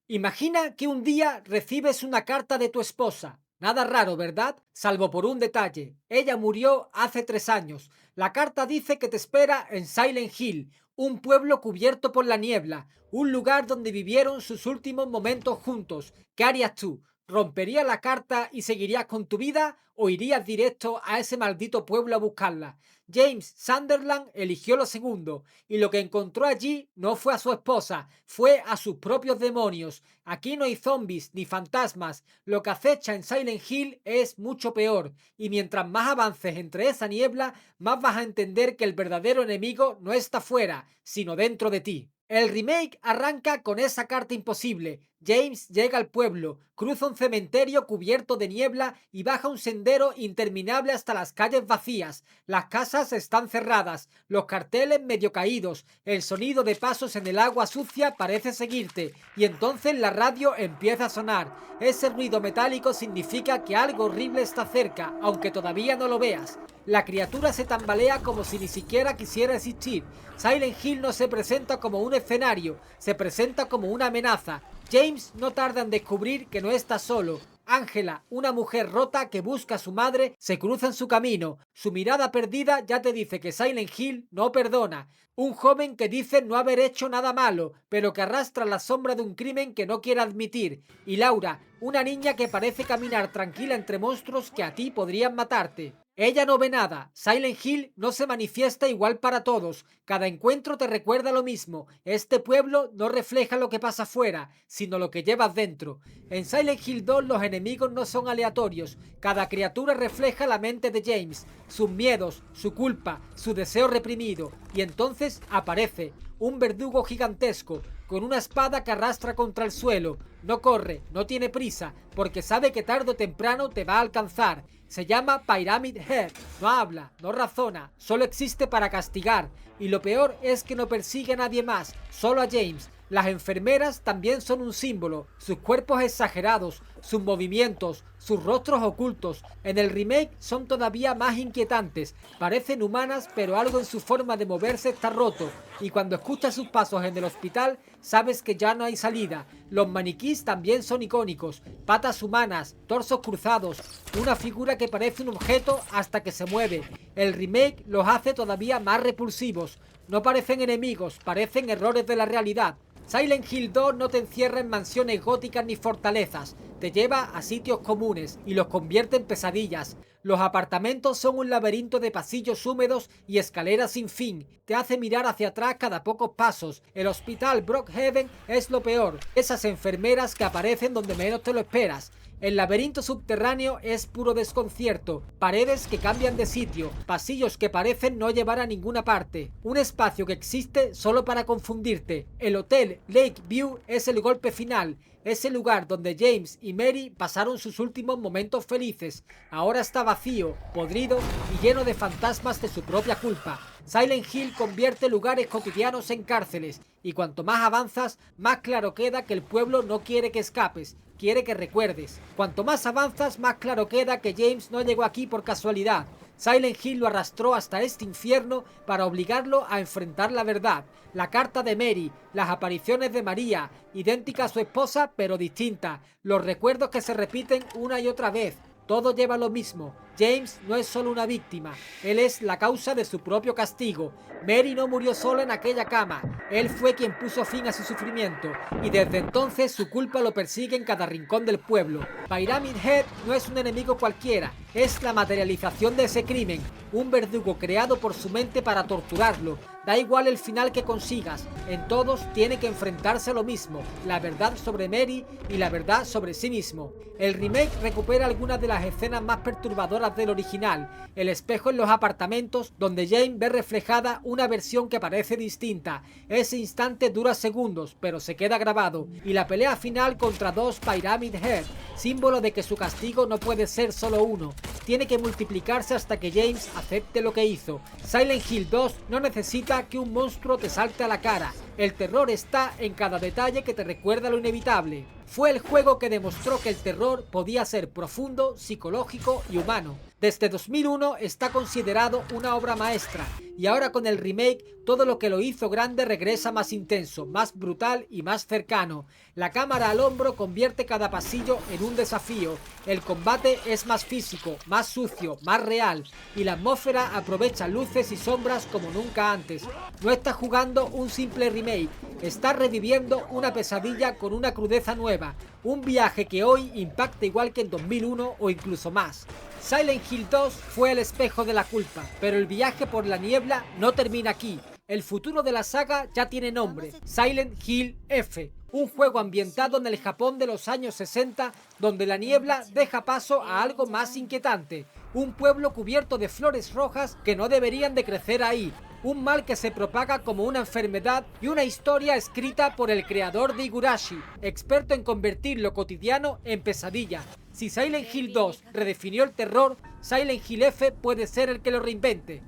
Imagina que un día recibes una carta de tu esposa. Nada raro, ¿verdad? Salvo por un detalle. Ella murió hace 3 años. La carta dice que te espera en Silent Hill, un pueblo cubierto por la niebla, un lugar donde vivieron sus últimos momentos juntos. ¿Qué harías tú? ¿Romperías la carta y seguirías con tu vida o irías directo a ese maldito pueblo a buscarla? James Sunderland eligió lo segundo, y lo que encontró allí no fue a su esposa, fue a sus propios demonios. Aquí no hay zombies ni fantasmas, lo que acecha en Silent Hill es mucho peor, y mientras más avances entre esa niebla, más vas a entender que el verdadero enemigo no está fuera, sino dentro de ti. El remake arranca con esa carta imposible. James llega al pueblo, cruza un cementerio cubierto de niebla y baja un sendero interminable hasta las calles vacías. Las casas están cerradas, los carteles medio caídos, el sonido de pasos en el agua sucia parece seguirte, y entonces la radio empieza a sonar. Ese ruido metálico significa que algo horrible está cerca, aunque todavía no lo veas. La criatura se tambalea como si ni siquiera quisiera existir. Silent Hill no se presenta como un escenario, se presenta como una amenaza. James no tarda en descubrir que no está solo. Ángela, una mujer rota que busca a su madre, se cruza en su camino. Su mirada perdida ya te dice que Silent Hill no perdona. Un joven que dice no haber hecho nada malo, pero que arrastra la sombra de un crimen que no quiere admitir. Y Laura, una niña que parece caminar tranquila entre monstruos que a ti podrían matarte. Ella no ve nada. Silent Hill no se manifiesta igual para todos. Cada encuentro te recuerda lo mismo. Este pueblo no refleja lo que pasa afuera, sino lo que llevas dentro. En Silent Hill 2 los enemigos no son aleatorios. Cada criatura refleja la mente de James, sus miedos, su culpa, su deseo reprimido. Y entonces aparece un verdugo gigantesco, con una espada que arrastra contra el suelo. No corre, no tiene prisa, porque sabe que tarde o temprano te va a alcanzar. Se llama Pyramid Head, no habla, no razona, solo existe para castigar. Y lo peor es que no persigue a nadie más, solo a James. Las enfermeras también son un símbolo, sus cuerpos exagerados, sus movimientos, sus rostros ocultos. En el remake son todavía más inquietantes, parecen humanas pero algo en su forma de moverse está roto, y cuando escuchas sus pasos en el hospital sabes que ya no hay salida. Los maniquís también son icónicos, patas humanas, torsos cruzados, una figura que parece un objeto hasta que se mueve. El remake los hace todavía más repulsivos, no parecen enemigos, parecen errores de la realidad. Silent Hill 2 no te encierra en mansiones góticas ni fortalezas, te lleva a sitios comunes y los convierte en pesadillas. Los apartamentos son un laberinto de pasillos húmedos y escaleras sin fin, te hace mirar hacia atrás cada pocos pasos. El hospital Brookhaven es lo peor, esas enfermeras que aparecen donde menos te lo esperas. El laberinto subterráneo es puro desconcierto, paredes que cambian de sitio, pasillos que parecen no llevar a ninguna parte, un espacio que existe solo para confundirte. El hotel Lakeview es el golpe final, es el lugar donde James y Mary pasaron sus últimos momentos felices. Ahora está vacío, podrido y lleno de fantasmas de su propia culpa. Silent Hill convierte lugares cotidianos en cárceles, y cuanto más avanzas, más claro queda que el pueblo no quiere que escapes, quiere que recuerdes. Cuanto más avanzas, más claro queda que James no llegó aquí por casualidad. Silent Hill lo arrastró hasta este infierno para obligarlo a enfrentar la verdad. La carta de Mary, las apariciones de María, idéntica a su esposa pero distinta, los recuerdos que se repiten una y otra vez. Todo lleva a lo mismo. James no es solo una víctima, él es la causa de su propio castigo. Mary no murió sola en aquella cama, él fue quien puso fin a su sufrimiento, y desde entonces su culpa lo persigue en cada rincón del pueblo. Pyramid Head no es un enemigo cualquiera, es la materialización de ese crimen, un verdugo creado por su mente para torturarlo. Da igual el final que consigas, en todos tiene que enfrentarse a lo mismo, la verdad sobre Mary y la verdad sobre sí mismo. El remake recupera algunas de las escenas más perturbadoras del original, el espejo en los apartamentos donde Jane ve reflejada una versión que parece distinta. Ese instante dura segundos, pero se queda grabado, y la pelea final contra dos Pyramid Head, símbolo de que su castigo no puede ser solo uno, tiene que multiplicarse hasta que James acepte lo que hizo. Silent Hill 2 no necesita que un monstruo te salte a la cara, El terror está en cada detalle que te recuerda lo inevitable. Fue el juego que demostró que el terror podía ser profundo, psicológico y humano. Desde 2001 está considerado una obra maestra, y ahora con el remake todo lo que lo hizo grande regresa más intenso, más brutal y más cercano. La cámara al hombro convierte cada pasillo en un desafío, el combate es más físico, más sucio, más real, y la atmósfera aprovecha luces y sombras como nunca antes. No está jugando un simple remake, está reviviendo una pesadilla con una crudeza nueva, un viaje que hoy impacta igual que en 2001 o incluso más. Silent Hill 2 fue el espejo de la culpa, pero el viaje por la niebla no termina aquí. El futuro de la saga ya tiene nombre, Silent Hill F, un juego ambientado en el Japón de los años 60, donde la niebla deja paso a algo más inquietante, un pueblo cubierto de flores rojas que no deberían de crecer ahí, un mal que se propaga como una enfermedad y una historia escrita por el creador de Higurashi, experto en convertir lo cotidiano en pesadilla. Si Silent Hill 2 redefinió el terror, Silent Hill F puede ser el que lo reinvente.